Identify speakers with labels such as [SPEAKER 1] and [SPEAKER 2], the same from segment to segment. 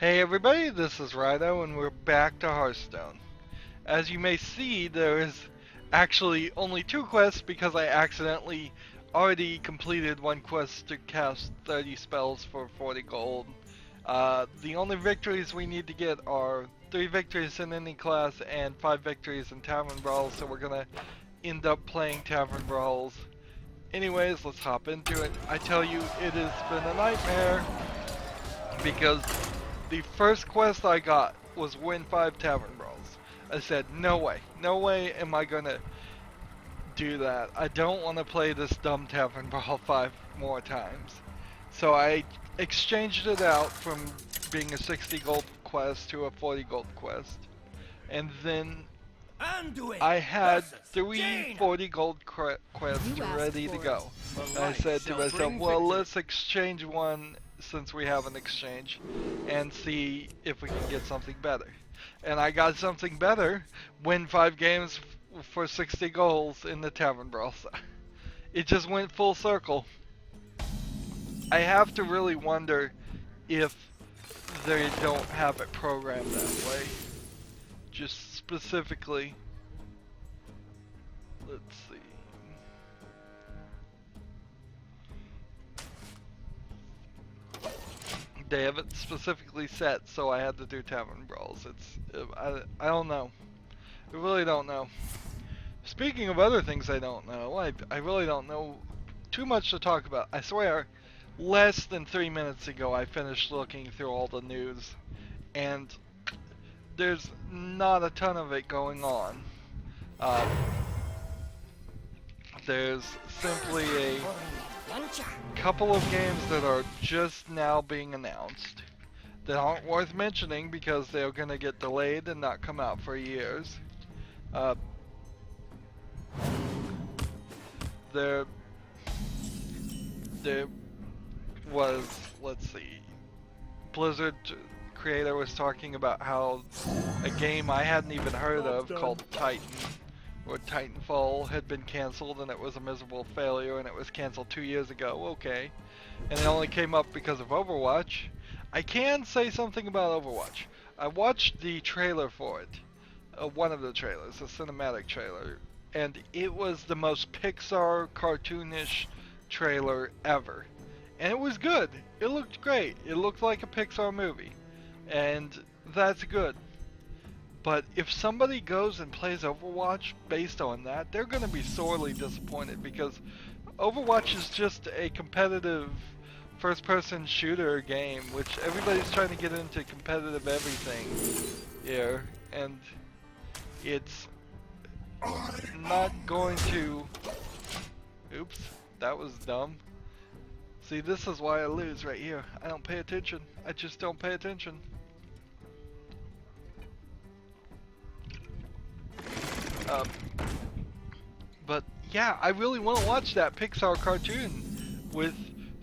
[SPEAKER 1] Hey everybody, this is Rydo and we're back to Hearthstone. As you may see, there is actually only two quests because I accidentally already completed one quest to cast 30 spells for 40 gold. The only victories we need to get are 3 victories in any class and 5 victories in Tavern Brawls, so we're gonna end up playing Tavern Brawls. Anyways, let's hop into it. I tell you, it has been a nightmare because the first quest I got was win 5 Tavern Brawls. I said, no way am I gonna do that. I don't want to play this dumb Tavern Brawl 5 more times. So I exchanged it out from being a 60 gold quest to a 40 gold quest. And then I had 3 40 gold quests ready to go. And I said to myself, well, let's exchange one since we have an exchange and see if we can get something better. And I got something better, win 5 games for 60 goals in the Tavern Brawl. It just went full circle. I have to really wonder if they don't have it programmed that way. Just specifically, let's see. They have it specifically set, so I had to do Tavern Brawls. I don't know. I really don't know. Speaking of other things I don't know, I really don't know too much to talk about. I swear, less than 3 minutes ago I finished looking through all the news, and there's not a ton of it going on. There's simply a couple of games that are just now being announced that aren't worth mentioning because they're gonna get delayed and not come out for years. There was, let's see, Blizzard creator was talking about how a game I hadn't even heard of called Titan, or Titanfall, had been cancelled and it was a miserable failure and it was cancelled 2 years ago. Okay. And it only came up because of Overwatch. I can say something about Overwatch. I watched the trailer for it. One of the trailers, a cinematic trailer. And it was the most Pixar cartoonish trailer ever. And it was good. It looked great. It looked like a Pixar movie. And that's good. But if somebody goes and plays Overwatch based on that, they're going to be sorely disappointed because Overwatch is just a competitive first-person shooter game, which everybody's trying to get into competitive everything here, and it's not going to... Oops, that was dumb. See, this is why I lose right here. I don't pay attention. I just don't pay attention. But yeah, I really want to watch that Pixar cartoon with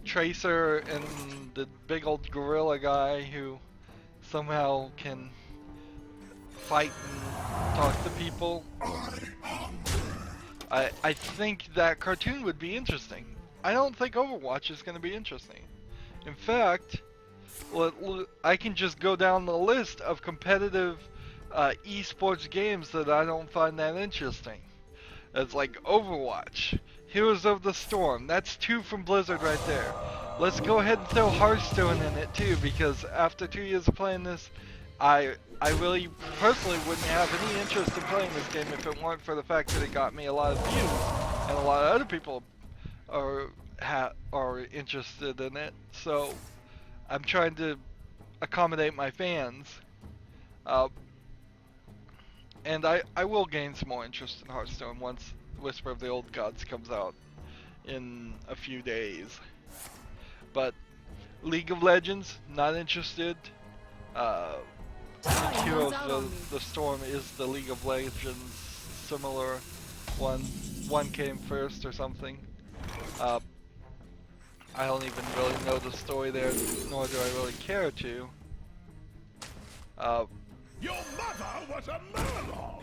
[SPEAKER 1] Tracer and the big old gorilla guy who somehow can fight and talk to people. I think that cartoon would be interesting. I don't think Overwatch is going to be interesting. In fact, I can just go down the list of competitive esports games that I don't find that interesting. It's like Overwatch, Heroes of the Storm. That's 2 from Blizzard right there. Let's go ahead and throw Hearthstone in it too, because after 2 years of playing this, I really personally wouldn't have any interest in playing this game if it weren't for the fact that it got me a lot of views, and a lot of other people are interested in it. So I'm trying to accommodate my fans. And I will gain some more interest in Hearthstone once Whisper of the Old Gods comes out in a few days. But League of Legends, not interested. Heroes of the Storm is the League of Legends similar one. One came first or something. I don't even really know the story there, nor do I really care to.
[SPEAKER 2] Your mother was a murderer!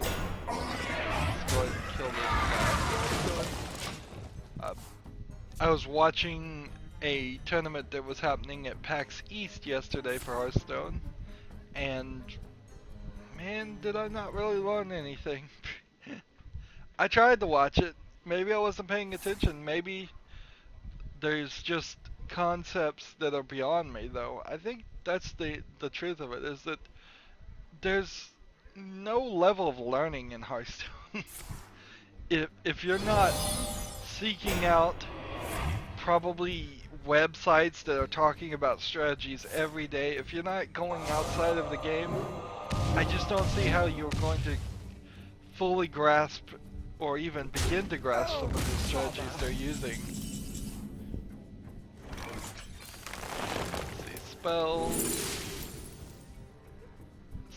[SPEAKER 1] Let's go ahead and kill this guy. I was watching a tournament that was happening at PAX East yesterday for Hearthstone, And man, did I not really learn anything. I tried to watch it. Maybe I wasn't paying attention. Maybe there's just concepts that are beyond me, though. I think that's the truth of it, is that there's no level of learning in Hearthstone. if you're not seeking out probably websites that are talking about strategies every day, if you're not going outside of the game, I just don't see how you're going to fully grasp or even begin to grasp some of the strategies they're using. Let's see, spells.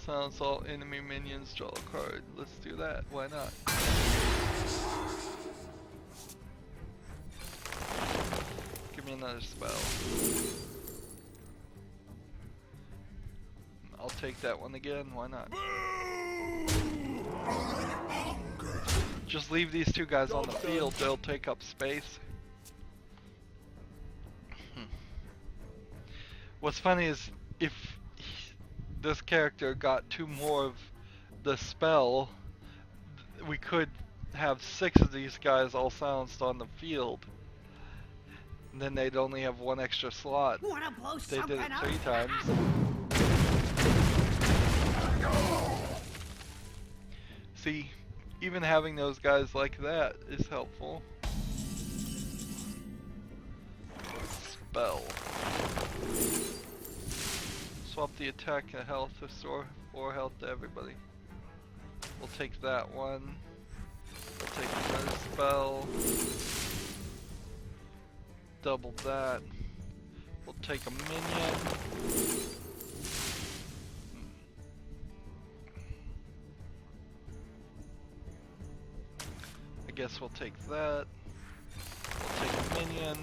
[SPEAKER 1] Silence all enemy minions, draw a card. Let's do that, why not? Give me another spell. I'll take that one again, why not? Just leave these two guys on the field, they'll take up space. What's funny is if this character got 2 more of the spell, we could have 6 of these guys all silenced on the field. And then they'd only have 1 extra slot. They did it 3 times. See, even having those guys like that is helpful. Spell. Swap the attack and health, restore 4 health to everybody. We'll take that one. We'll take another spell. Double that. We'll take a minion. I guess we'll take that. We'll take a minion.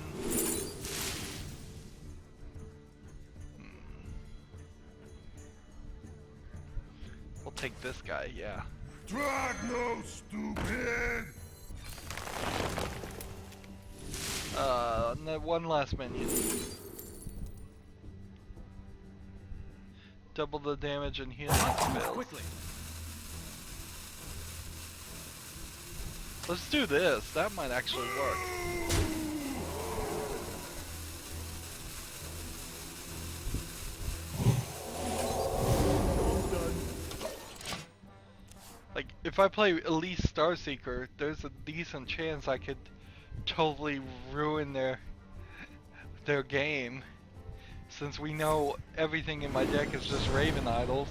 [SPEAKER 1] We'll take this guy, yeah.
[SPEAKER 2] Drag no stupid!
[SPEAKER 1] One last minion. Double the damage and healing spells. Let's do this. That might actually work. Like, if I play Elite Starseeker, there's a decent chance I could totally ruin their game, since we know everything in my deck is just Raven Idols.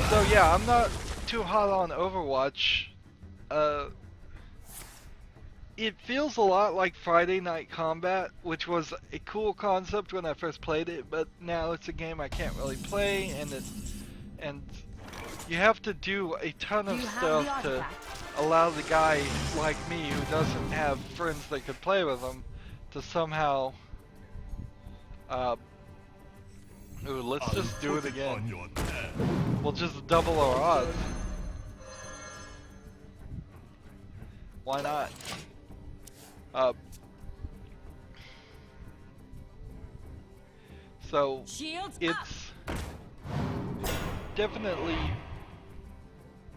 [SPEAKER 1] So yeah, I'm not too hot on Overwatch. It feels a lot like Friday Night Combat, which was a cool concept when I first played it, but now it's a game I can't really play, and you have to do a ton of stuff to allow the guy like me who doesn't have friends that could play with him to somehow ooh, let's just do it again. We'll just double our odds. Why not? So it's definitely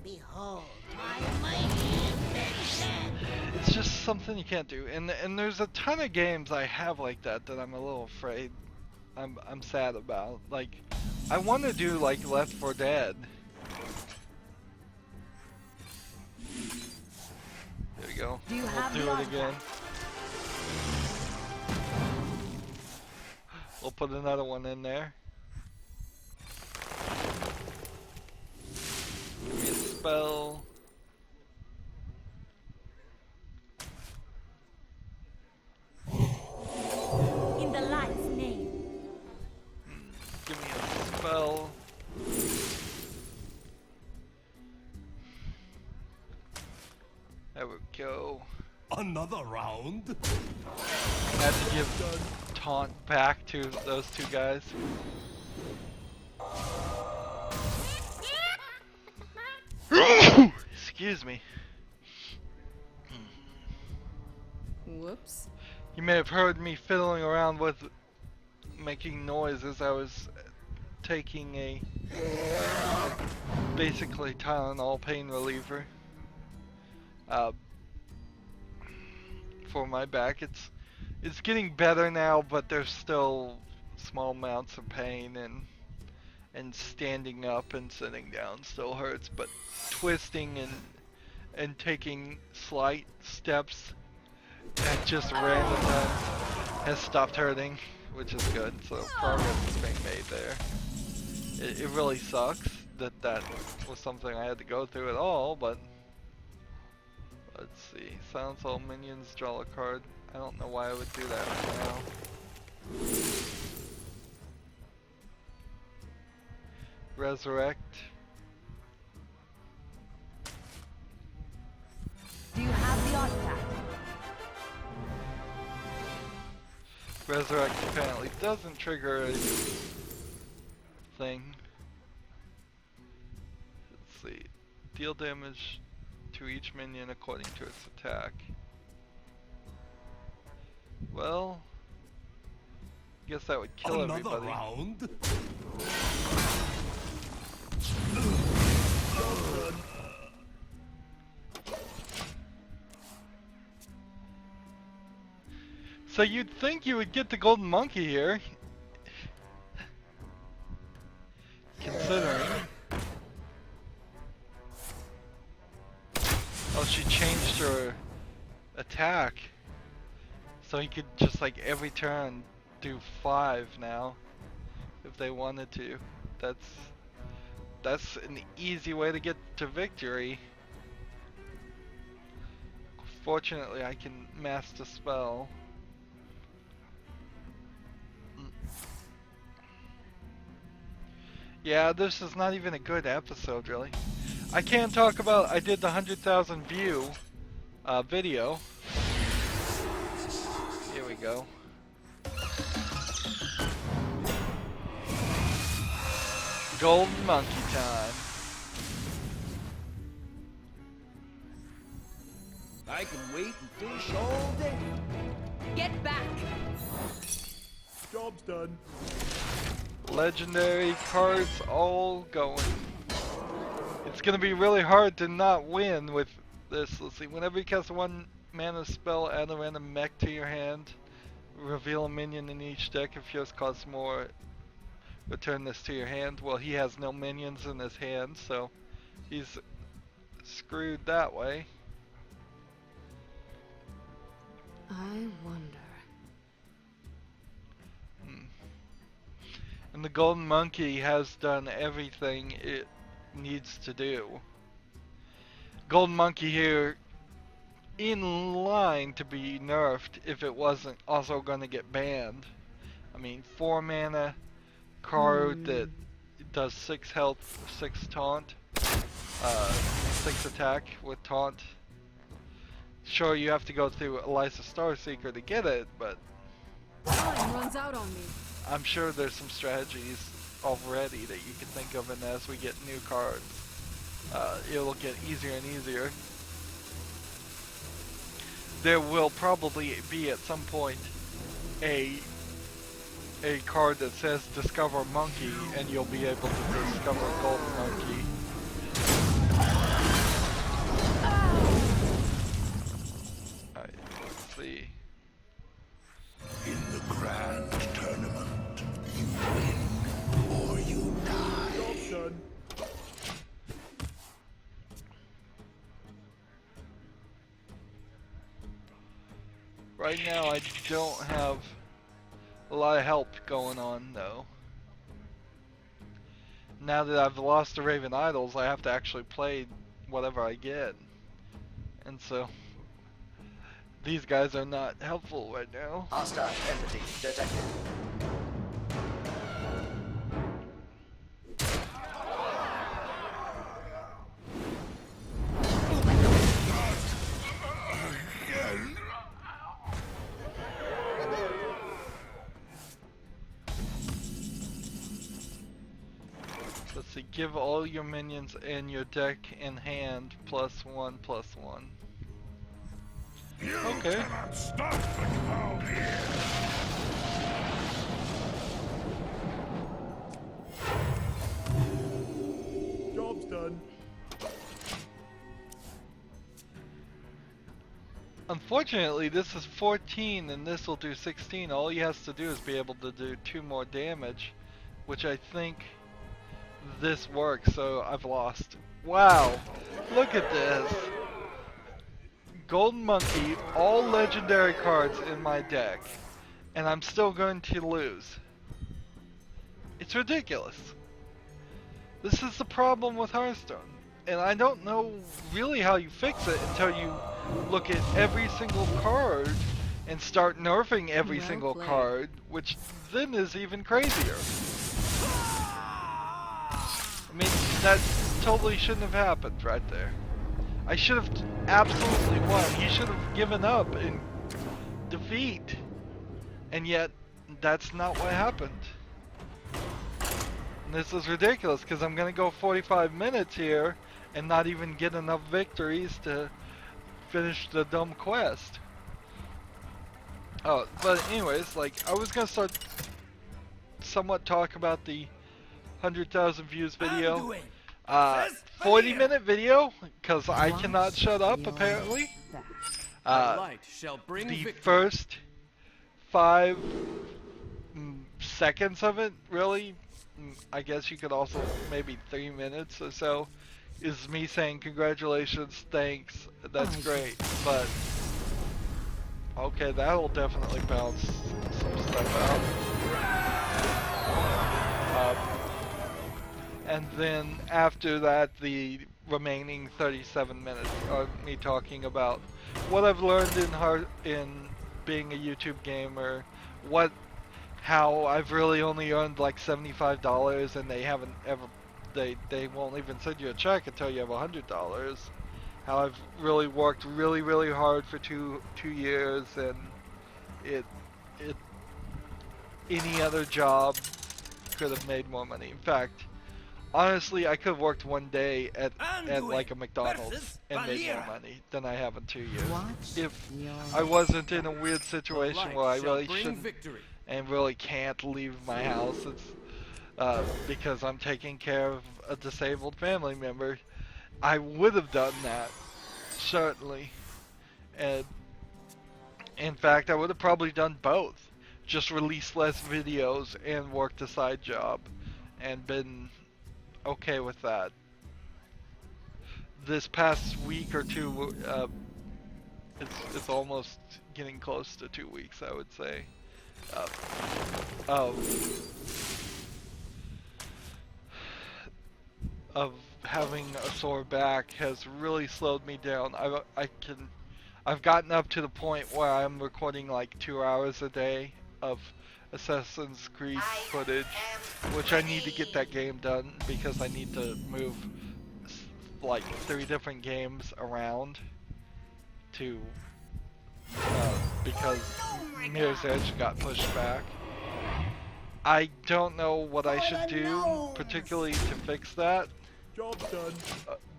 [SPEAKER 3] behold my mighty invention.
[SPEAKER 1] It's just something you can't do, and there's a ton of games I have like that I'm a little afraid. I'm sad about. Like, I want to do like Left 4 Dead. There we go. We'll do it again. We'll put another one in there. Give me a spell.
[SPEAKER 3] In the light's name.
[SPEAKER 1] Give me a spell. There we go.
[SPEAKER 2] Another round?
[SPEAKER 1] Had to give taunt back to those two guys. Excuse me.
[SPEAKER 4] Whoops.
[SPEAKER 1] You may have heard me fiddling around with making noise as I was taking a basically Tylenol pain reliever for my back. It's getting better now, but there's still small amounts of pain, and standing up and sitting down still hurts, but twisting and taking slight steps at just random times has stopped hurting, which is good. So progress is being made there. It really sucks that was something I had to go through at all, but let's see. Silence all minions, draw a card. I don't know why I would do that right now. Resurrect.
[SPEAKER 3] Do you have the artifact?
[SPEAKER 1] Resurrect apparently doesn't trigger a thing. Let's see. Deal damage to each minion according to its attack. Well, guess that would kill
[SPEAKER 2] Another
[SPEAKER 1] everybody.
[SPEAKER 2] round?
[SPEAKER 1] So you'd think you would get the golden monkey here, considering. Oh, she changed her attack, so he could just like every turn do 5 now, if they wanted to. That's an easy way to get to victory. Fortunately, I can master spell. Yeah, this is not even a good episode, really. I can't talk about, I did the 100,000 view video. Here we go. Golden monkey time.
[SPEAKER 4] I can wait and fish all day.
[SPEAKER 3] Get back!
[SPEAKER 2] Job's done.
[SPEAKER 1] Legendary cards all going. It's gonna be really hard to not win with this. Let's see. Whenever you cast a 1 mana spell, add a random mech to your hand. Reveal a minion in each deck. If yours costs more, return this to your hand. Well, he has no minions in his hand, so he's screwed that way.
[SPEAKER 3] I wonder.
[SPEAKER 1] And the golden monkey has done everything it needs to do. Golden monkey here in line to be nerfed if it wasn't also going to get banned. I mean, 4 mana card that does 6 health, 6 taunt, 6 attack with taunt. Sure, you have to go through Elisa Starseeker to get it, but
[SPEAKER 3] Time runs out on me.
[SPEAKER 1] I'm sure there's some strategies already that you can think of, and as we get new cards, it'll get easier and easier. There will probably be at some point a card that says Discover Monkey, and you'll be able to discover Golden Monkey. Alright, let's see.
[SPEAKER 2] In the grand tournament, you win or you die. Job's done.
[SPEAKER 1] Right now I don't have a lot of help going on though. Now that I've lost the Raven Idols, I have to actually play whatever I get. And so these guys are not helpful right now.
[SPEAKER 4] Hostile entity detected.
[SPEAKER 1] Let's see, give all your minions in your deck in hand +1/+1.
[SPEAKER 2] You
[SPEAKER 1] Okay.
[SPEAKER 2] cannot stop the cloud here.
[SPEAKER 1] unfortunately, this is 14 and this will do 16. All he has to do is be able to do 2 more damage, which I think this works, so I've lost. Wow, look at this. Golden Monkey, all legendary cards in my deck, and I'm still going to lose. It's ridiculous. This is the problem with Hearthstone, and I don't know really how you fix it until you look at every single card and start nerfing every
[SPEAKER 3] Well
[SPEAKER 1] single
[SPEAKER 3] played.
[SPEAKER 1] card, which then is even crazier. I mean, that totally shouldn't have happened right there. I should have absolutely won. He should have given up in defeat. And yet, that's not what happened. And this is ridiculous because I'm going to go 45 minutes here and not even get enough victories to finish the dumb quest. Oh, but anyways, like, I was going to start somewhat talk about the 100,000 views video. 40-minute video, because I cannot shut up, apparently.
[SPEAKER 4] Light shall bring
[SPEAKER 1] The
[SPEAKER 4] victory.
[SPEAKER 1] first 5 seconds of it, really, I guess you could also maybe 3 minutes or so, is me saying congratulations, thanks, that's great, but okay, that'll definitely bounce some stuff out. And then after that, the remaining 37 minutes are me talking about what I've learned in being a YouTube gamer, how I've really only earned like $75 and they haven't ever, they won't even send you a check until you have $100. How I've really worked really hard for two years, and any other job could have made more money. In fact, honestly, I could have worked one day at like a McDonald's and made more money than I have in 2 years. If I wasn't in a weird situation where I really shouldn't and really can't leave my house, it's because I'm taking care of a disabled family member, I would have done that, certainly. And in fact, I would have probably done both. Just released less videos and worked a side job and been okay with that. This past week or two, it's almost getting close to 2 weeks, I would say, of having a sore back has really slowed me down. I've gotten up to the point where I'm recording like 2 hours a day of Assassin's Creed footage, which I need to get that game done because I need to move like 3 different games around to because Mirror's Edge got pushed back. I don't know what I should do particularly to fix that.
[SPEAKER 2] Job done.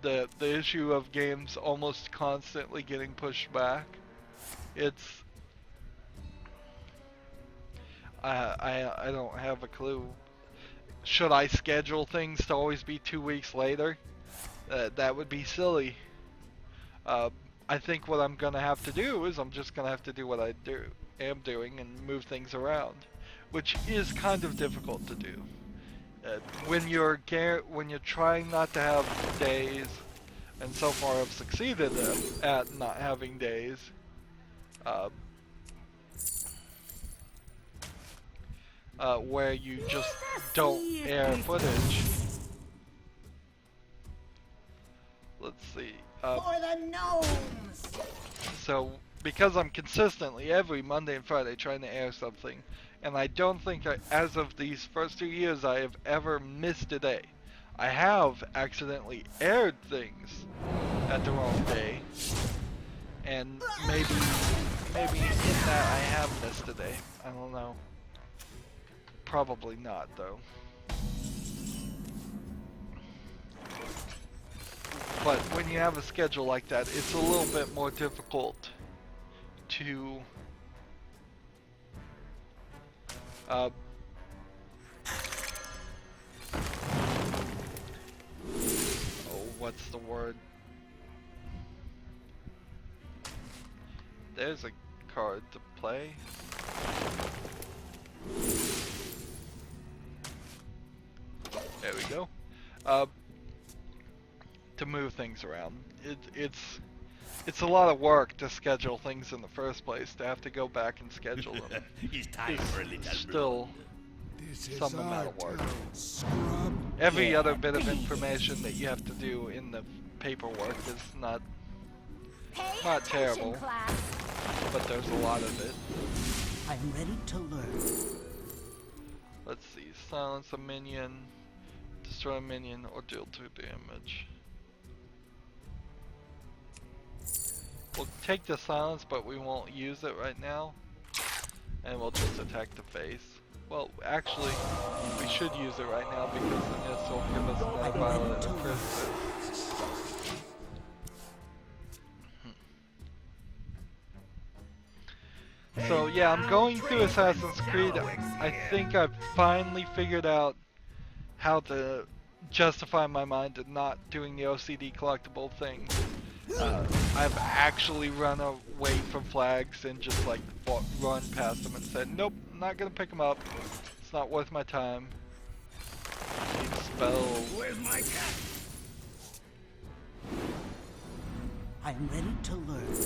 [SPEAKER 1] The issue of games almost constantly getting pushed back. It's I don't have a clue. Should I schedule things to always be 2 weeks later? That would be silly. I think what I'm gonna have to do is I'm just gonna have to do what I am doing and move things around, which is kind of difficult to do. When you're trying not to have days, and so far I've succeeded at not having days, where you just don't air footage. Let's see.
[SPEAKER 5] For the gnomes!
[SPEAKER 1] So, because I'm consistently every Monday and Friday trying to air something, and I don't think as of these first 2 years I have ever missed a day. I have accidentally aired things at the wrong day, and maybe in that I have missed a day. I don't know. Probably not, though. But when you have a schedule like that, it's a little bit more difficult to what's the word? There's a card to play. There we go. To move things around. It's a lot of work to schedule things in the first place. To have to go back and schedule them
[SPEAKER 2] It's time for a little
[SPEAKER 1] still
[SPEAKER 2] This is
[SPEAKER 1] some amount of
[SPEAKER 2] our
[SPEAKER 1] work.
[SPEAKER 2] turn, scrub.
[SPEAKER 1] Every other bit of information that you have to do in the paperwork is not terrible, but there's a lot of it.
[SPEAKER 5] I'm ready to learn.
[SPEAKER 1] Let's see, silence a minion, destroy a minion, or deal 2 damage. We'll take the silence, but we won't use it right now, and we'll just attack the face. Well, actually, we should use it right now because then this will give us another violet imprisonment. So yeah, I'm going through Assassin's Creed. I think I've finally figured out how to justify my mind to not doing the OCD collectible thing. I've actually run away from flags and just like run past them and said, nope, I'm not gonna pick them up. It's not worth my time. Need spells.
[SPEAKER 2] Where's my cat?
[SPEAKER 5] I'm ready to learn.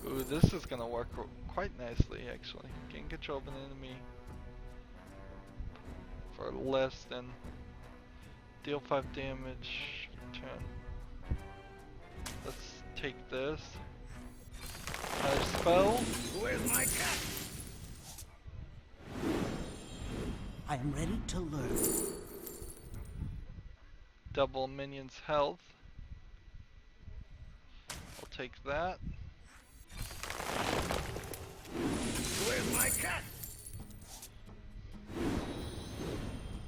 [SPEAKER 1] Ooh, this is gonna work quite nicely actually. Gain control of an enemy for less than deal 5 damage. Turn. Let's take this. Another spell.
[SPEAKER 2] Where's my cat?
[SPEAKER 5] I am ready to learn.
[SPEAKER 1] Double minion's health. I'll take that.
[SPEAKER 2] Where's my cat?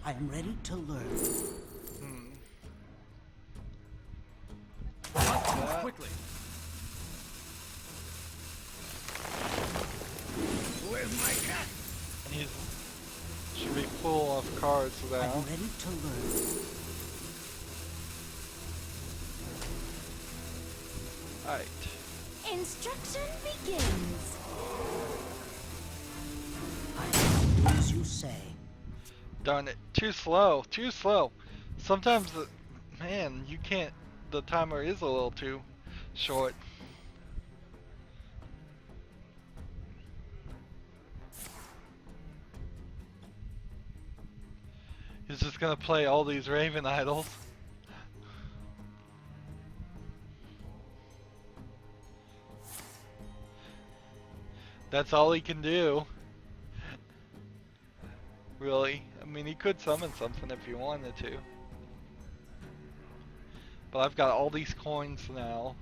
[SPEAKER 5] I am ready to learn.
[SPEAKER 1] That.
[SPEAKER 4] Quickly.
[SPEAKER 2] Where's my cat?
[SPEAKER 1] And he should be full of cards
[SPEAKER 5] I
[SPEAKER 1] now.
[SPEAKER 5] am ready to learn.
[SPEAKER 1] Alright.
[SPEAKER 3] Instruction begins.
[SPEAKER 5] I shall do as you say.
[SPEAKER 1] Darn it. Too slow. Too slow. Sometimes, man, you can't. The timer is a little too short. He's just gonna play all these Raven idols. That's all he can do. Really? I mean, he could summon something if he wanted to. But I've got all these coins now.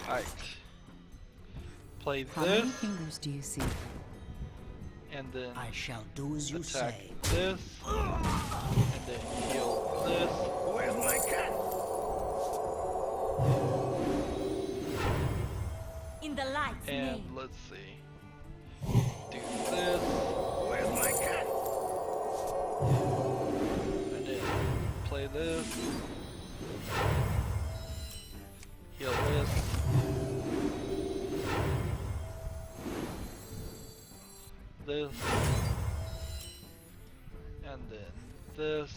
[SPEAKER 1] Alright. Play
[SPEAKER 3] How many
[SPEAKER 1] this,
[SPEAKER 3] fingers do you see?
[SPEAKER 1] and then
[SPEAKER 5] I shall do as you
[SPEAKER 1] attack
[SPEAKER 5] say.
[SPEAKER 1] this, and then heal this.
[SPEAKER 2] Where's my cat?
[SPEAKER 3] In the light's
[SPEAKER 1] And
[SPEAKER 3] name.
[SPEAKER 1] let's see. Do this,
[SPEAKER 2] Where's my cat?
[SPEAKER 1] and then play this. Heal this. This. And then this.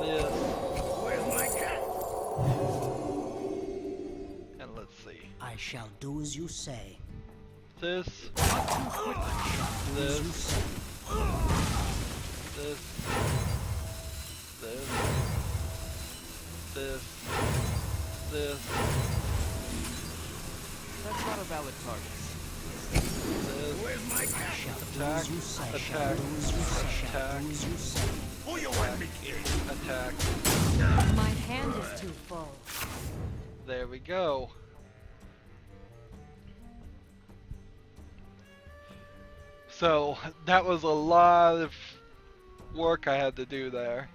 [SPEAKER 1] This.
[SPEAKER 2] Where's my cat?
[SPEAKER 1] And let's see.
[SPEAKER 5] I shall do as you say.
[SPEAKER 1] This.
[SPEAKER 5] Do as you
[SPEAKER 1] This.
[SPEAKER 5] say.
[SPEAKER 1] This. This. This. This.
[SPEAKER 4] That's not a valid target.
[SPEAKER 1] This.
[SPEAKER 2] Where's my cat?
[SPEAKER 5] Shall do
[SPEAKER 1] Attack.
[SPEAKER 5] as you say.
[SPEAKER 1] Attack.
[SPEAKER 5] Shall do as you say. Shall
[SPEAKER 1] Attack.
[SPEAKER 5] do as you say.
[SPEAKER 2] Who you want me kill?
[SPEAKER 1] Attack.
[SPEAKER 3] My hand is too full.
[SPEAKER 1] There we go. So that was a lot of work I had to do there.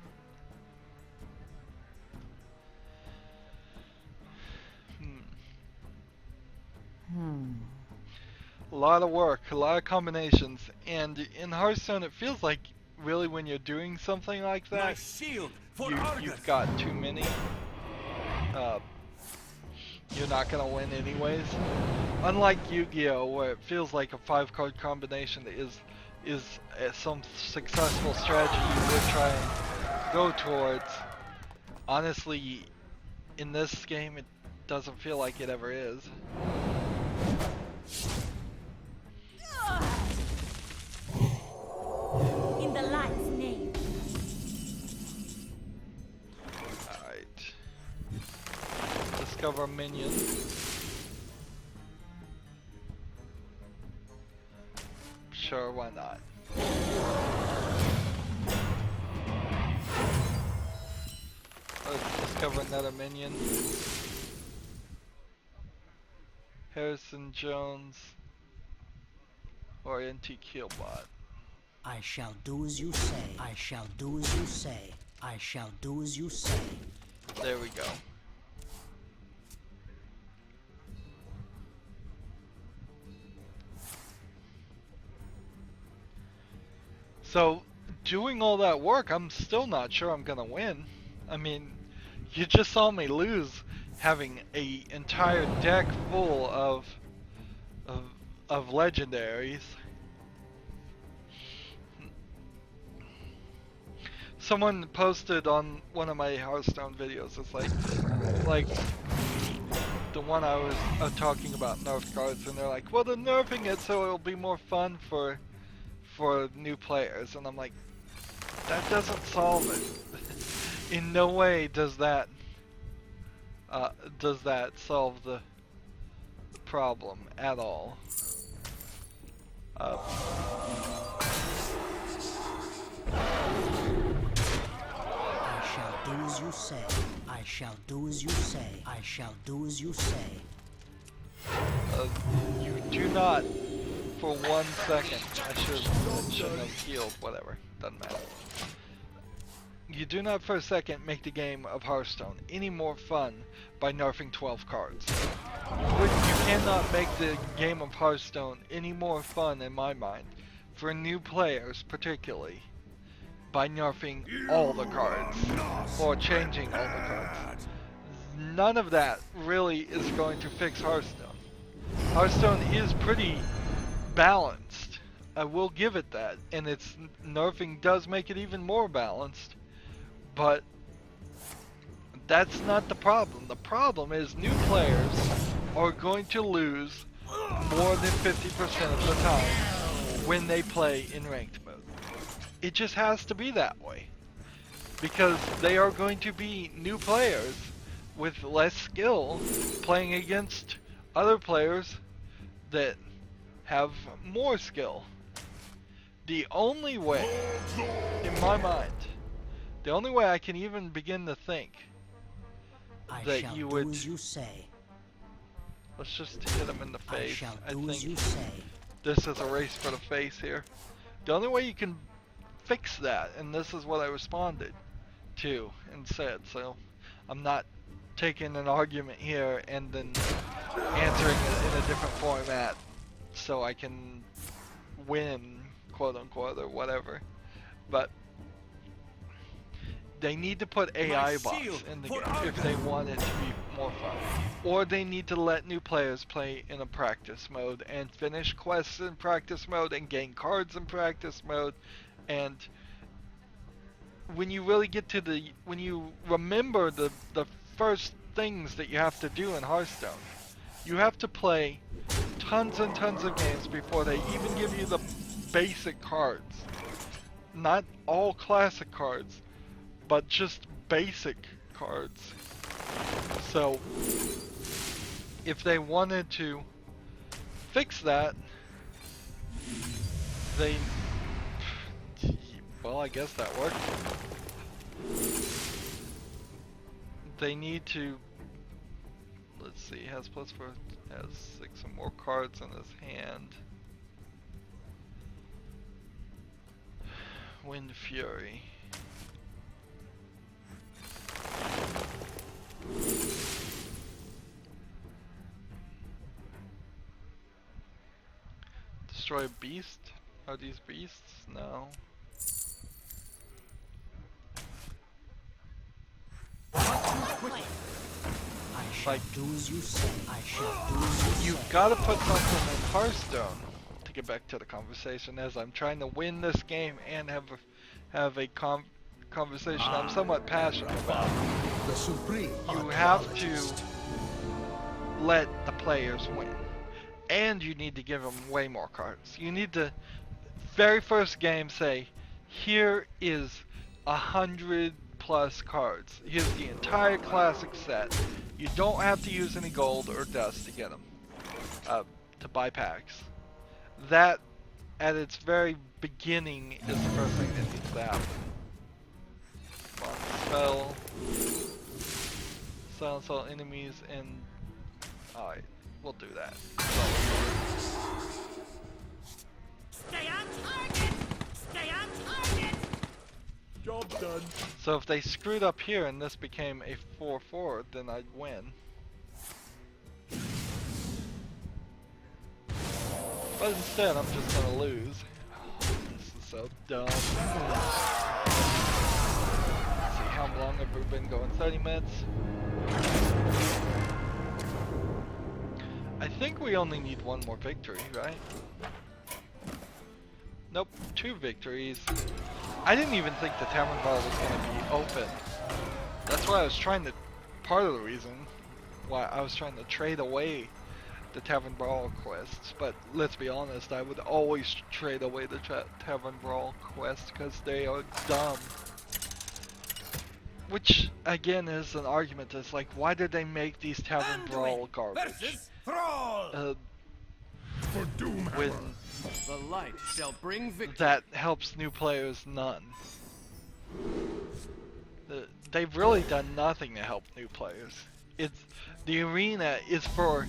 [SPEAKER 1] A lot of work, a lot of combinations, and in Hearthstone it feels like really when you're doing something like
[SPEAKER 2] My
[SPEAKER 1] that,
[SPEAKER 2] shield for
[SPEAKER 1] you've got too many. You're not gonna win anyways. Unlike Yu-Gi-Oh, where it feels like a 5-card combination is some successful strategy you would try and go towards. Honestly, in this game, it doesn't feel like it ever is.
[SPEAKER 3] In the light's name.
[SPEAKER 1] Alright. Discover minion. Sure, why not? Let's discover another minion. Harrison Jones or NT Killbot.
[SPEAKER 5] I shall do as you say. I shall do as you say. I shall do as you say.
[SPEAKER 1] There we go. So, doing all that work, I'm still not sure I'm gonna win. I mean, you just saw me lose having a entire deck full of legendaries. Someone posted on one of my Hearthstone videos, it's like the one I was talking about nerf cards, and they're like, well, they're nerfing it so it'll be more fun for new players, and I'm like, that doesn't solve it. In no way does that solve the problem at all.
[SPEAKER 5] I shall do as you say. I shall do as you say. I shall do as you say.
[SPEAKER 1] You do not, for 1 second, I shouldn't have healed, whatever, doesn't matter. You do not for a second make the game of Hearthstone any more fun by nerfing 12 cards. You cannot make the game of Hearthstone any more fun in my mind, for new players particularly, by nerfing all the cards, or changing all the cards. None of that really is going to fix Hearthstone. Hearthstone is pretty balanced, I will give it that, and its nerfing does make it even more balanced, but that's not the problem. The problem is new players are going to lose more than 50% of the time when they play in ranked mode. It just has to be that way, because they are going to be new players with less skill playing against other players that have more skill. The only way, in my mind, the only way I can even begin to think
[SPEAKER 5] I
[SPEAKER 1] that
[SPEAKER 5] shall
[SPEAKER 1] you
[SPEAKER 5] do
[SPEAKER 1] would,
[SPEAKER 5] as you say.
[SPEAKER 1] let's just hit him in the
[SPEAKER 5] I
[SPEAKER 1] face.
[SPEAKER 5] shall
[SPEAKER 1] I
[SPEAKER 5] do as you
[SPEAKER 1] think
[SPEAKER 5] say.
[SPEAKER 1] this is a race for the face here. The only way you can fix that, and this is what I responded to and said, so I'm not taking an argument here and then answering it in a different format so I can win, quote unquote, or whatever, but they need to put AI bots in the game if they want it to be more fun. Or they need to let new players play in a practice mode and finish quests in practice mode and gain cards in practice mode. And when you really get to when you remember the first things that you have to do in Hearthstone, you have to play tons and tons of games before they even give you the basic cards. Not all classic cards, but just basic cards. So, if they wanted to fix that, well, I guess that worked. They need to, let's see, has +4, has 6 and more cards in his hand. Wind Fury. destroy a beast? Are these beasts? No.
[SPEAKER 5] I shall
[SPEAKER 1] Like-
[SPEAKER 5] do as you say. I shall do as you
[SPEAKER 1] You've
[SPEAKER 5] say.
[SPEAKER 1] gotta put something in Hearthstone, to get back to the conversation, as I'm trying to win this game and have a conversation I'm somewhat passionate about.
[SPEAKER 2] The supreme
[SPEAKER 1] You have to
[SPEAKER 2] archaeologist.
[SPEAKER 1] let the players win. And you need to give them way more cards. You need to, very first game, say, here is 100+ cards. Here's the entire classic set. You don't have to use any gold or dust to get them, to buy packs. That, at its very beginning, is the first thing that needs to happen. Come on, spell. Silence all enemies and... Alright, we'll do that.
[SPEAKER 3] Stay on target! Stay on target!
[SPEAKER 2] Job done.
[SPEAKER 1] So if they screwed up here and this became a 4-4, then I'd win. But instead, I'm just gonna lose. This is so dumb. Let's see, how long have we been going? 30 minutes? I think we only need one more victory, right? Nope, 2 victories. I didn't even think the Tavern Brawl was gonna be open. That's why I was trying to, part of the reason why I was trying to trade away the Tavern Brawl quests, but let's be honest, I would always trade away the Tavern Brawl quests because they are dumb. Which, again, is an argument. It's like, why did they make these Tavern Brawl garbage?
[SPEAKER 2] Versus Thrall. For doom
[SPEAKER 1] When
[SPEAKER 4] The light shall bring victory.
[SPEAKER 1] that helps new players none. They've really done nothing to help new players. The arena is for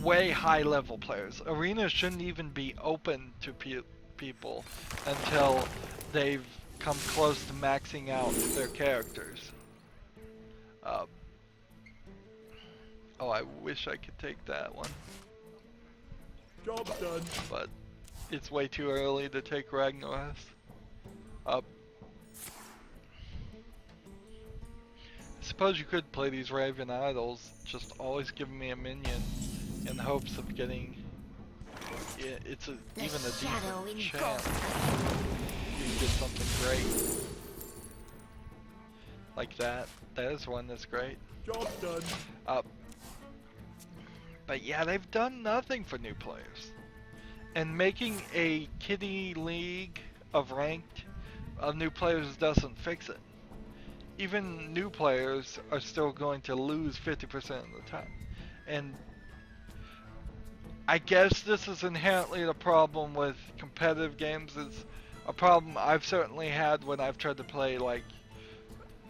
[SPEAKER 1] way high level players. Arenas shouldn't even be open to people until they've come close to maxing out their characters. Oh, I wish I could take that one,
[SPEAKER 2] Job done.
[SPEAKER 1] but it's way too early to take Ragnaros. I suppose you could play these Raven Idols, just always giving me a minion in hopes of getting it's even a decent chance you get something great. Like that. That is one that's great.
[SPEAKER 2] Job done.
[SPEAKER 1] But yeah, they've done nothing for new players. And making a kiddie league of ranked of new players doesn't fix it. Even new players are still going to lose 50% of the time. And I guess this is inherently the problem with competitive games. It's a problem I've certainly had when I've tried to play like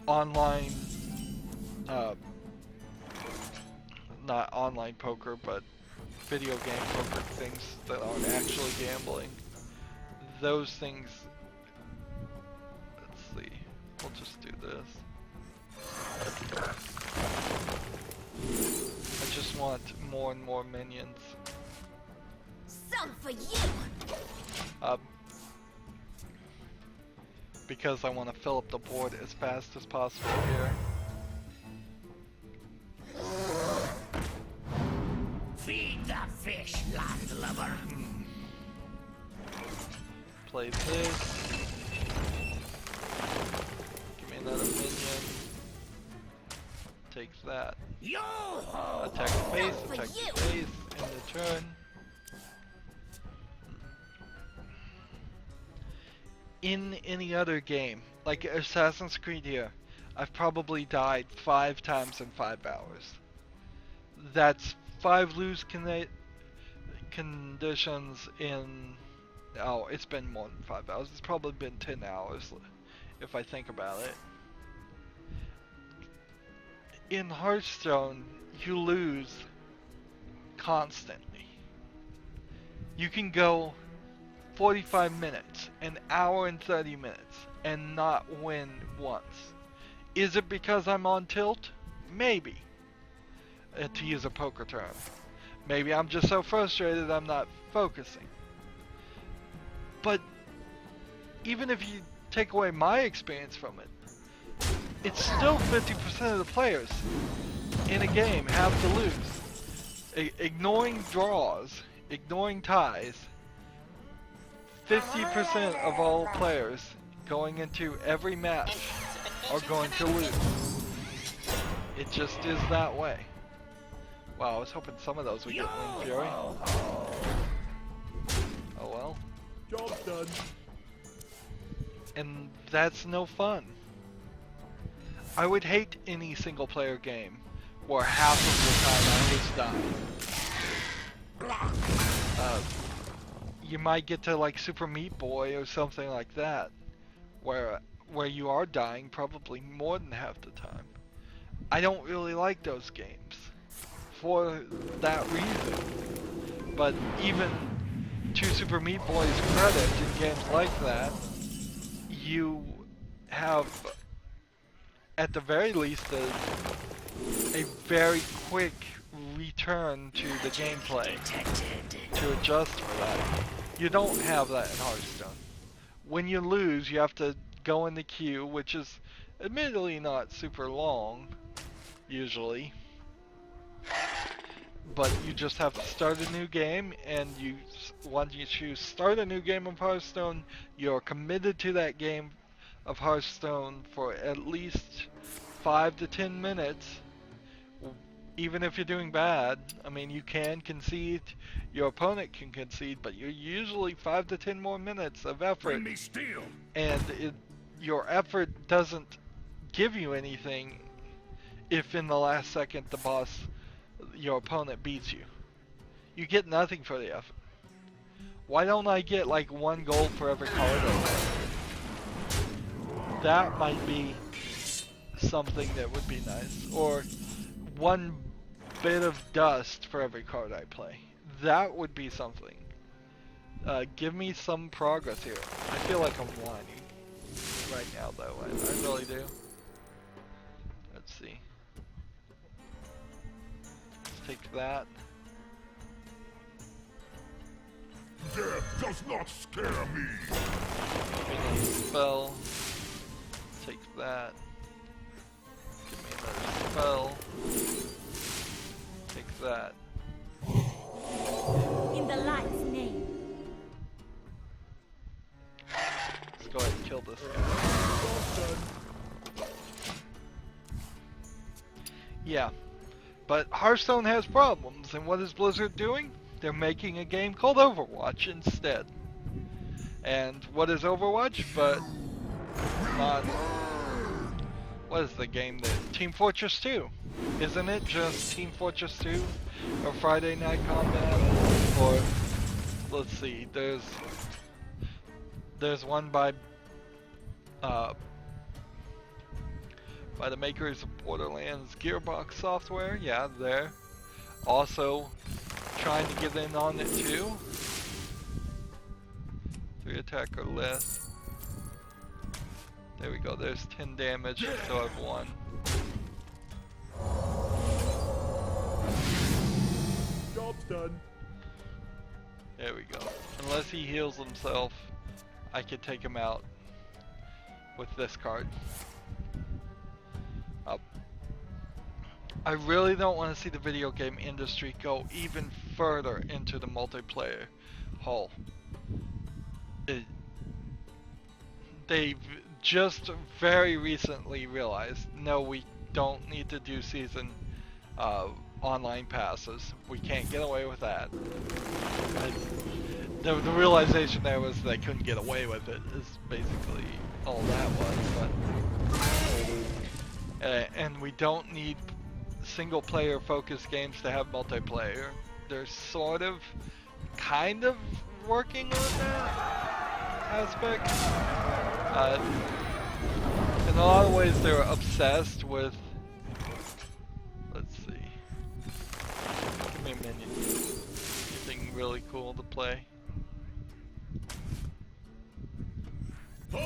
[SPEAKER 1] online, not online poker, but video game poker, things that aren't actually gambling. Those things, let's see, we'll just do this. I just want more and more minions.
[SPEAKER 3] Some for you!
[SPEAKER 1] Because I want to fill up the board as fast as possible here.
[SPEAKER 2] Feed the fish, landlubber.
[SPEAKER 1] Play this. Give me another minion. Takes that.
[SPEAKER 2] Yo-ho!
[SPEAKER 1] Attack the face,
[SPEAKER 3] For
[SPEAKER 1] attack
[SPEAKER 3] you.
[SPEAKER 1] the face, end the turn. In any other game, like Assassin's Creed here, I've probably died 5 times in 5 hours. That's 5 lose conditions in... Oh, it's been more than 5 hours. It's probably been 10 hours, if I think about it. In Hearthstone, you lose constantly. You can go 45 minutes, an hour and 30 minutes, and not win once. Is it because I'm on tilt? Maybe. To use a poker term. Maybe I'm just so frustrated I'm not focusing. But even if you take away my experience from it, it's still 50% of the players in a game have to lose. Ignoring draws, ignoring ties, 50% of all players going into every match are going to lose. It just is that way. Wow, I was hoping some of those would get Wind Fury. Oh well.
[SPEAKER 2] Job done.
[SPEAKER 1] And that's no fun. I would hate any single player game where half of the time I was dying. You might get to like Super Meat Boy or something like that, where you are dying probably more than half the time. I don't really like those games for that reason. But even to Super Meat Boy's credit, in games like that, you have, at the very least, a very quick return to the gameplay to adjust for that. You don't have that in Hearthstone. When you lose, you have to go in the queue, which is admittedly not super long, usually. But you just have to start a new game, and once you start a new game of Hearthstone, you're committed to that game of Hearthstone for at least 5 to 10 minutes. Even if you're doing bad, I mean, you can concede, your opponent can concede, but you're usually 5 to 10 more minutes of effort.
[SPEAKER 2] Bring me steel.
[SPEAKER 1] And your effort doesn't give you anything if in the last second your opponent beats you. You get nothing for the effort. Why don't I get like 1 gold for every card I play? That might be something that would be nice. Or 1 bit of dust for every card I play. That would be something. Give me some progress here. I feel like I'm whining right now though. I really do. Let's see. Let's take that.
[SPEAKER 2] Death does not scare me.
[SPEAKER 1] Give me another spell. Take that. Give me another spell. Take that.
[SPEAKER 3] In the light's name.
[SPEAKER 1] Let's go ahead and kill this guy. Yeah. But Hearthstone has problems, and what is Blizzard doing? They're making a game called Overwatch instead. And what is Overwatch? But not... What is the game that... Team Fortress 2. Isn't it just Team Fortress 2? Or Friday Night Combat? Or... Let's see, there's one by the makers of Borderlands Gearbox Software. Yeah, there. Also trying to get in on it too. 3 attack or less. There we go, there's 10 damage, so I've won.
[SPEAKER 2] Job's done.
[SPEAKER 1] There we go. Unless he heals himself, I could take him out with this card. I really don't want to see the video game industry go even further into the multiplayer hole. They've just very recently realized, no, we don't need to do season online passes. We can't get away with that. The realization there was they couldn't get away with it is basically all that was. But and we don't need single player focused games to have multiplayer. They're sort of, kind of working on that aspect. In a lot of ways they're obsessed with, let's see, give me a minion. Anything really cool to play?
[SPEAKER 2] For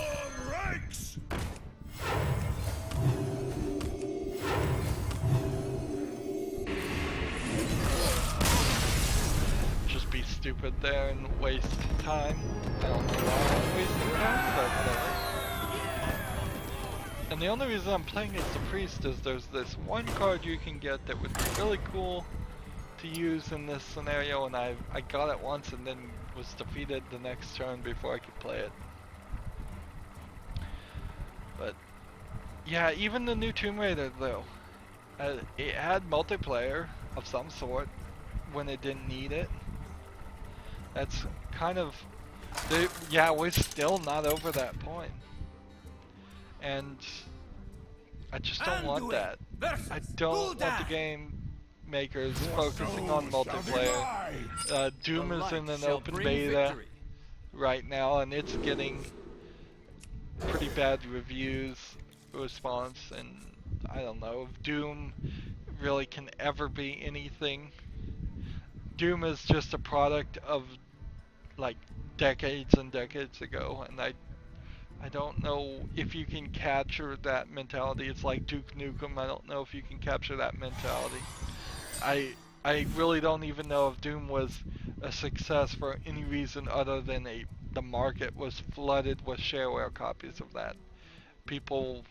[SPEAKER 2] ranks!
[SPEAKER 1] Just be stupid stupid there and waste time. I don't know why I'm wasting time, but whatever. And the only reason I'm playing as the priest is there's this one card you can get that would be really cool to use in this scenario, and I got it once and then was defeated the next turn before I could play it. But yeah, even the new Tomb Raider though, it had multiplayer of some sort when it didn't need it. That's kind of, yeah, we're still not over that point. And I just don't want that. I don't want the game makers focusing on multiplayer. Doom is in an open beta right now, and it's getting pretty bad reviews response, and I don't know if Doom really can ever be anything. Doom is just a product of like decades and decades ago, and I don't know if you can capture that mentality. It's like Duke Nukem. I don't know if you can capture that mentality. I really don't even know if Doom was a success for any reason other than the market was flooded with shareware copies of that. People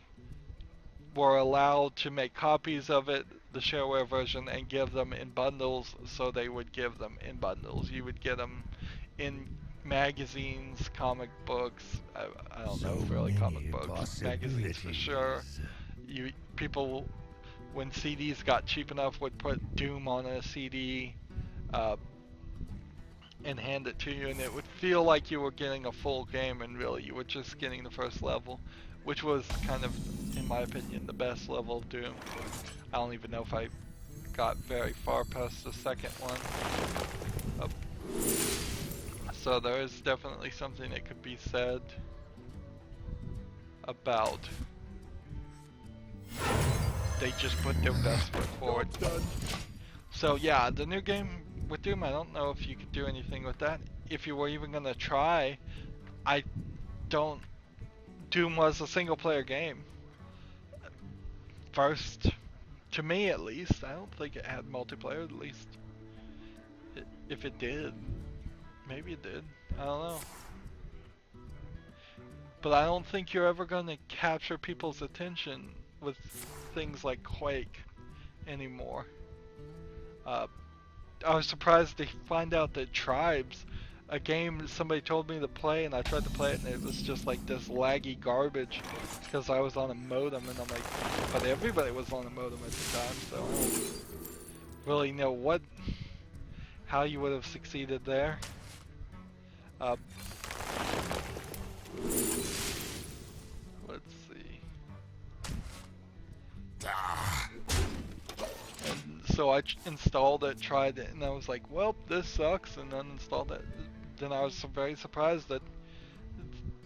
[SPEAKER 1] were allowed to make copies of it, the shareware version, and give them in bundles, so they would give them in bundles. You would get them in magazines, comic books, I don't know if really comic books, magazines for sure. People, when CDs got cheap enough, would put Doom on a CD and hand it to you, and it would feel like you were getting a full game, and really you were just getting the first level, which was kind of, in my opinion, the best level of Doom. I don't even know if I got very far past the second one. So there is definitely something that could be said about they just put their best foot forward. So yeah, the new game with Doom, I don't know if you could do anything with that. If you were even gonna try, Doom was a single player game. First, to me at least, I don't think it had multiplayer, at least. If it did, maybe it did, I don't know. But I don't think you're ever gonna capture people's attention with things like Quake anymore. I was surprised to find out that Tribes, a game somebody told me to play, and I tried to play it, and it was just like this laggy garbage because I was on a modem, and I'm like, but everybody was on a modem at the time, so I don't really know how you would have succeeded there. Let's see. And so I installed it, tried it, and I was like, well, this sucks, and then installed it. Then I was very surprised that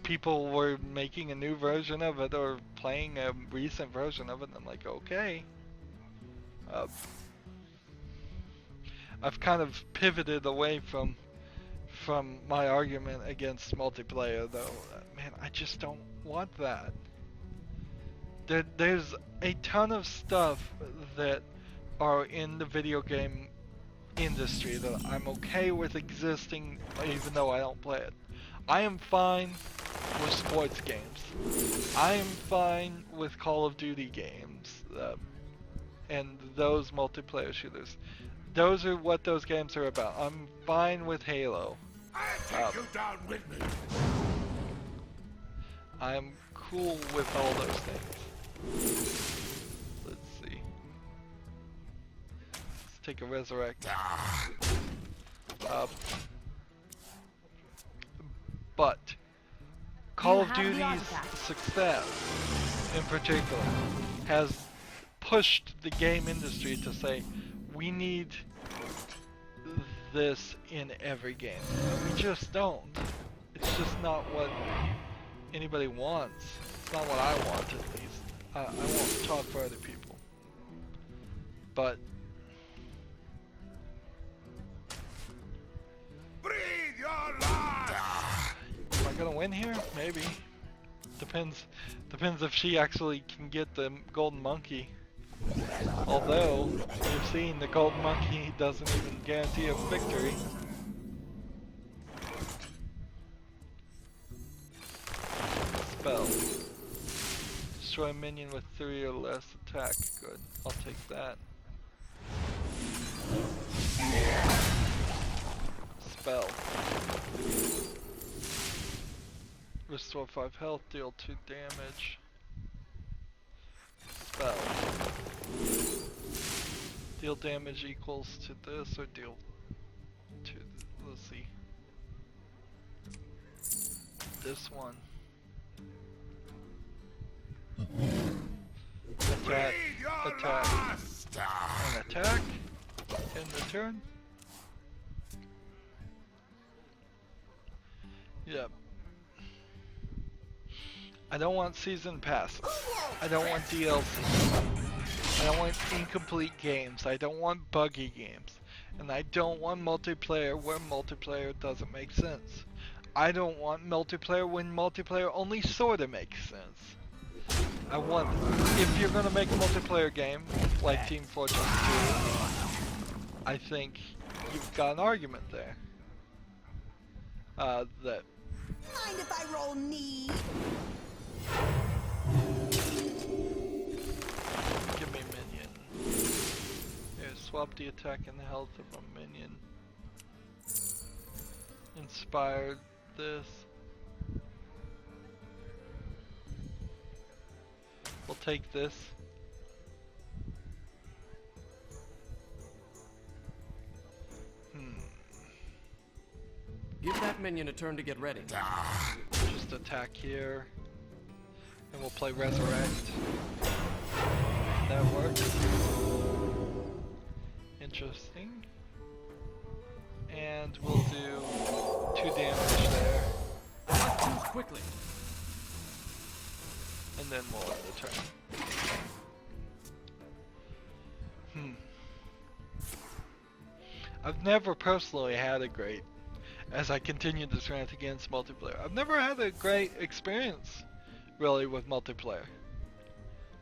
[SPEAKER 1] people were making a new version of it or playing a recent version of it, and I'm like, okay. I've kind of pivoted away from my argument against multiplayer, though. Man, I just don't want that. There's a ton of stuff that are in the video game industry that I'm okay with existing even though I don't play it. I am fine with sports games. I am fine with Call of Duty games and those multiplayer shooters. Those are what those games are about. I'm fine with Halo.
[SPEAKER 2] I'll take you down with me.
[SPEAKER 1] I'm cool with all those things. Let's see. Let's take a resurrect. But Call of Duty's success in particular has pushed the game industry to say, we need this in every game. We just don't. It's just not what anybody wants. It's not what I want, at least. I won't talk for other people. But
[SPEAKER 2] Breathe your life.
[SPEAKER 1] am I gonna win here? Maybe. Depends if she actually can get the golden monkey. Although, you've seen the golden monkey doesn't even guarantee a victory. Destroy a minion with 3 or less attack. Good. I'll take that. Spell. Restore 5 health, deal 2 damage. Spell. Deal damage equals to this, or deal to, let's see. This one. Attack, attack, and attack. End the turn. Yep. I don't want season passes. I don't want DLC. I don't want incomplete games. I don't want buggy games. And I don't want multiplayer where multiplayer doesn't make sense. I don't want multiplayer when multiplayer only sorta makes sense. I want, if you're gonna make a multiplayer game, like Team Fortress 2, I think you've got an argument there. That...
[SPEAKER 3] Mind if I roll knee?
[SPEAKER 1] Give me minion. Here, swap the attack and the health of a minion. Inspired this. We'll take this.
[SPEAKER 4] Give that minion a turn to get ready.
[SPEAKER 1] Just attack here. And we'll play Resurrect. That works. Interesting. And we'll do 2 damage there.
[SPEAKER 4] Not too quickly.
[SPEAKER 1] And then we'll end the turn. I've never personally had a great, as I continue this rant against multiplayer, I've never had a great experience, really, with multiplayer.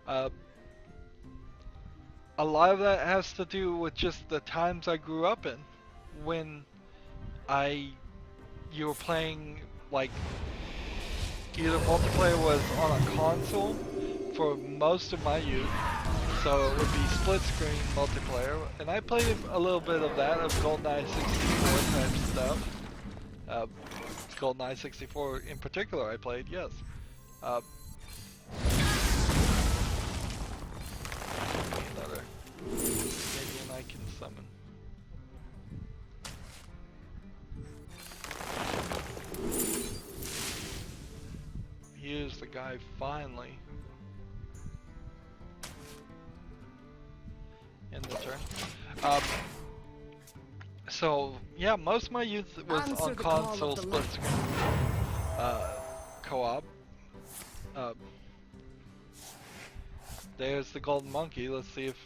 [SPEAKER 1] A lot of that has to do with just the times I grew up in, when you were playing, like, either multiplayer was on a console for most of my youth, so it would be split screen multiplayer, and I played a little bit of that, of GoldenEye 64 type stuff. GoldenEye 64 in particular I played, yes. Another minion I can summon. Here's the guy finally. End the turn. So yeah, most of my youth was on console split screen. Co-op. There's the golden monkey. Let's see if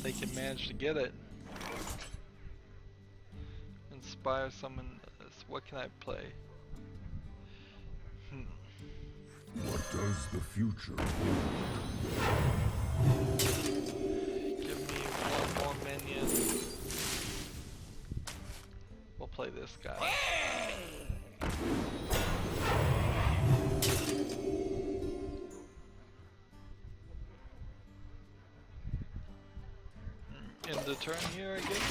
[SPEAKER 1] they can manage to get it. Inspire summon this. What can I play?
[SPEAKER 2] What does the future hold?
[SPEAKER 1] Give me one more minion. We'll play this guy. End the turn here, I guess.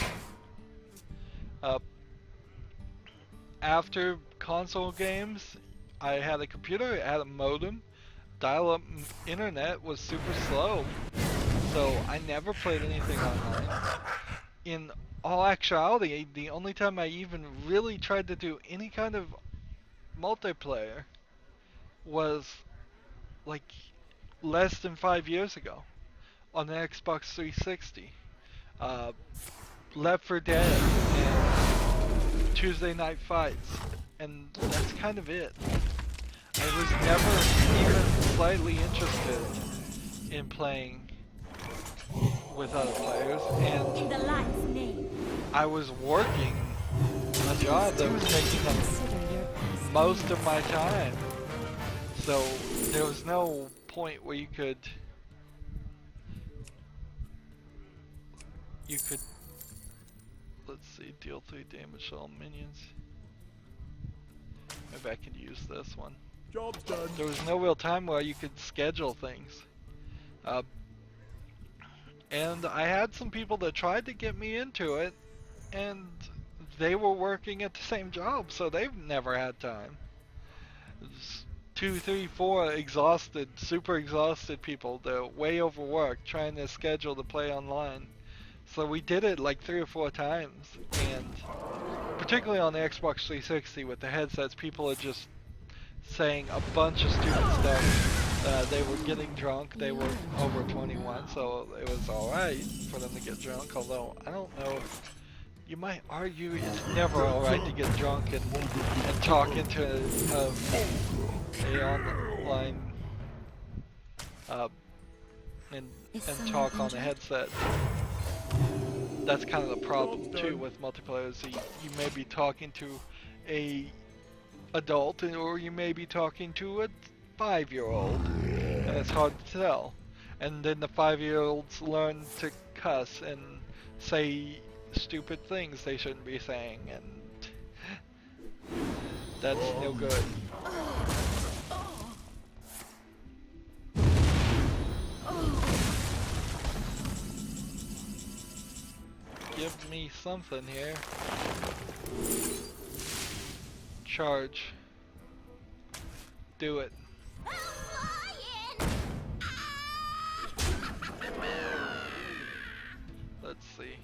[SPEAKER 1] After console games, I had a computer, it had a modem. Dial-up internet was super slow, so I never played anything online. In all actuality, the only time I even really tried to do any kind of multiplayer was like less than 5 years ago on the Xbox 360. Left 4 Dead and Tuesday Night Fights, and that's kind of it. I was never even slightly interested in playing with other players, and
[SPEAKER 3] In the light's name.
[SPEAKER 1] I was working a job that was taking up
[SPEAKER 3] Consider your past.
[SPEAKER 1] most of my time, so there was no point where you could let's see, deal 3 damage to all minions. Maybe I could use this one.
[SPEAKER 2] Job's done.
[SPEAKER 1] There was no real time where you could schedule things. And I had some people that tried to get me into it, and they were working at the same job, so they've never had time. There's 2, 3, 4 exhausted, super exhausted people. They're way overworked trying to schedule to play online. So we did it like 3 or 4 times, and particularly on the Xbox 360 with the headsets, people are just saying a bunch of stupid stuff. They were getting drunk. They were over 21, so it was alright for them to get drunk, although I don't know if you might argue it's never alright to get drunk and talk into a online and talk on a headset. That's kind of the problem too with multiplayer. Is you may be talking to a adult, or you may be talking to a 5-year-old, and it's hard to tell. And then the 5-year-olds learn to cuss and say stupid things they shouldn't be saying, and that's no good. Give me something here. Charge. Do it. Let's see.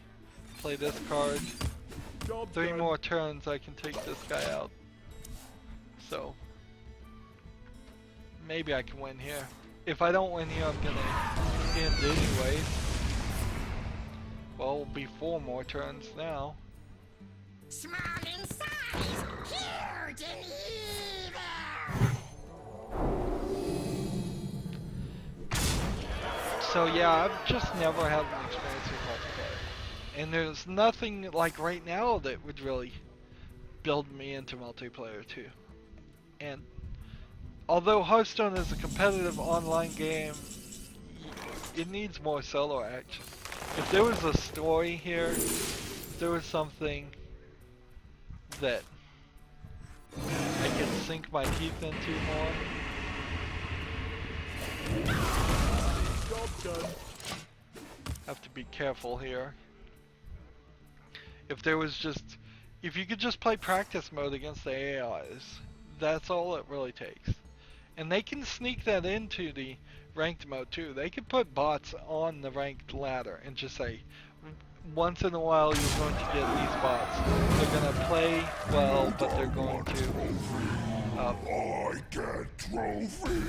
[SPEAKER 1] Play this card. 3 more turns, I can take this guy out. So maybe I can win here. If I don't win here, I'm gonna end anyways. Well, it'll be 4 more turns now.
[SPEAKER 3] Small in size, huge in evil.
[SPEAKER 1] So yeah, I've just never had an experience with multiplayer. And there's nothing like right now that would really build me into multiplayer too. And although Hearthstone is a competitive online game, it needs more solo action. If there was a story here, if there was something that I could sink my teeth into more.
[SPEAKER 2] Job done.
[SPEAKER 1] Have to be careful here. If there was just, if you could just play practice mode against the AIs, that's all it really takes. And they can sneak that into the ranked mode too. They could put bots on the ranked ladder and just say, once in a while you're going to get these bots. They're going to play well, but they're going to
[SPEAKER 2] I get trophy.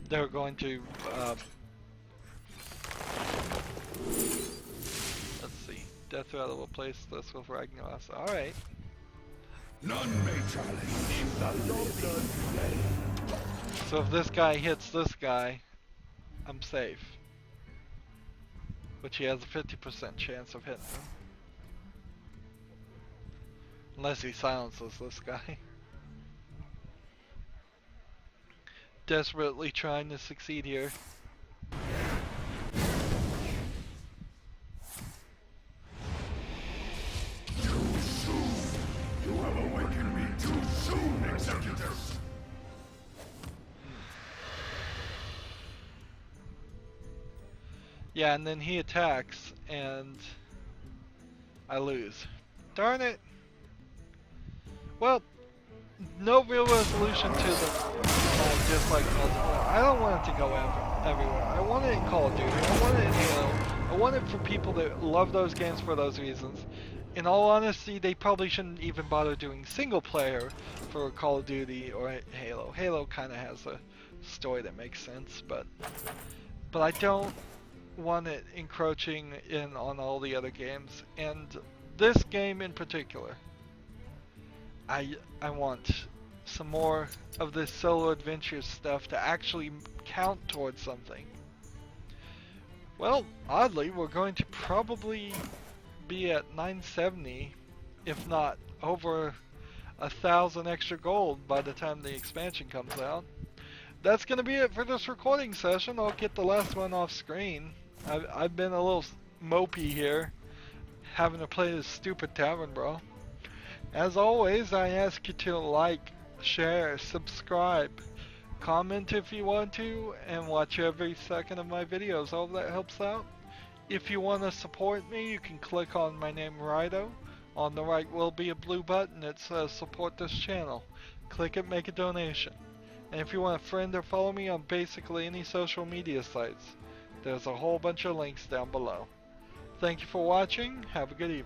[SPEAKER 1] they're going to let's see. Death Rattle will place this with Ragnaros. Alright.
[SPEAKER 2] None may challenge the living.
[SPEAKER 1] So if this guy hits this guy, I'm safe. Which he has a 50% chance of hitting him. Unless he silences this guy. Desperately trying to succeed here.
[SPEAKER 2] Too soon. You have awakened me too soon, executors.
[SPEAKER 1] Yeah, and then he attacks, and I lose. Darn it! Well, no real resolution to my dislike multiplayer. I don't want it to go everywhere. I want it in Call of Duty. I want it in Halo. I want it for people that love those games for those reasons. In all honesty, they probably shouldn't even bother doing single player for Call of Duty or Halo. Halo kind of has a story that makes sense, but I don't want it encroaching in on all the other games, and this game in particular. I want some more of this solo adventure stuff to actually count towards something. Well, oddly, we're going to probably be at 970, if not over 1,000 extra gold by the time the expansion comes out. That's going to be it for this recording session. I'll get the last one off screen. I've been a little mopey here, having to play this stupid tavern brawl. As always, I ask you to like, share, subscribe, comment if you want to, and watch every second of my videos. All that helps out. If you want to support me, you can click on my name, Rydo. On the right will be a blue button that says support this channel. Click it, make a donation. And if you want to friend or follow me on basically any social media sites, there's a whole bunch of links down below. Thank you for watching. Have a good evening.